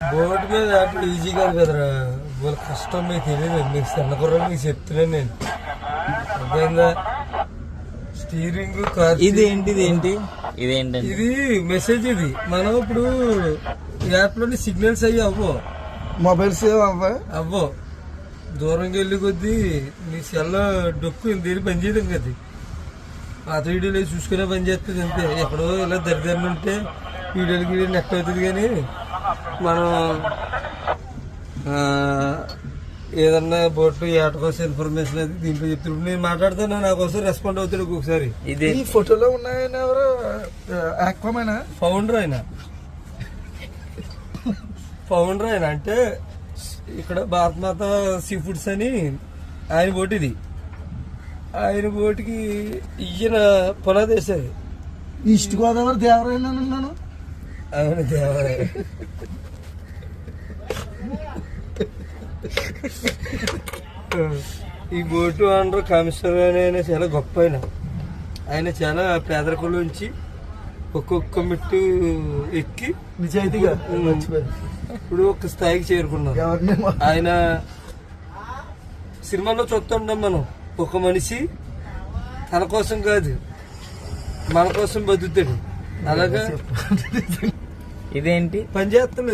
Board మీద ఆటలు easy కాదు కదరా, వాళ్ళ కష్టం మీకు తెలియదు. మీకు చిన్నకుర్ర మీకు చెప్తున్నాను నేను, అర్థమైందా? స్టీరింగ్ కార్ ఇదేంటి ఇది మెసేజ్. ఇది మనం ఇప్పుడు యాప్ లోని సిగ్నల్స్ అయ్యి మొబైల్స్ అవ్వో దూరంగా వెళ్ళి కొద్దీ నీ సెల్ డొక్కు దీన్ని పని చేయడం కదా. పాత వీడియోలు చూసుకునే పని చేస్తుంది అంతే. ఎక్కడో ఇలా దరిదారిని ఉంటే వీడియోలకి నెట్ అవుతుంది. కానీ మనం ఏదన్నా బోట్లు ఏట కోసం ఇన్ఫర్మేషన్ అది దీంట్లో చెప్తున్నప్పుడు నేను మాట్లాడుతున్నా, నా కోసం రెస్పాండ్ అవుతాడు ఒక్కొక్కసారి. ఇది ఈ ఫోటోలో ఉన్నాయని ఎవరు ఆక్వామేనా? ఫౌండర్ ఆయన అంటే ఇక్కడ భారత్ మాత సీ ఫుడ్స్ అని ఆయన బోట్. ఇది ఆయన బోటుకి ఈయన పునాదేశారు. ఈస్ట్ గోదావరి దేవరాయన ఉన్నాను. అవును, దేవరాయ. ఈ బోటు ఆనర్ కమిషనర్ ఆయన చాలా గొప్ప. ఆయన చాలా పేదరికంలోంచి ఒక్కొక్క మెట్టు ఎక్కి నిజాయితీగా ఇప్పుడు ఒక స్థాయికి చేరుకున్నారు. ఆయన సినిమాలో చూస్తుంటాం మనం, ఒక మనిషి తన కోసం కాదు మన కోసం బతుకుతాడు. అలాగా ఇదేంటి పని చేస్తాడు.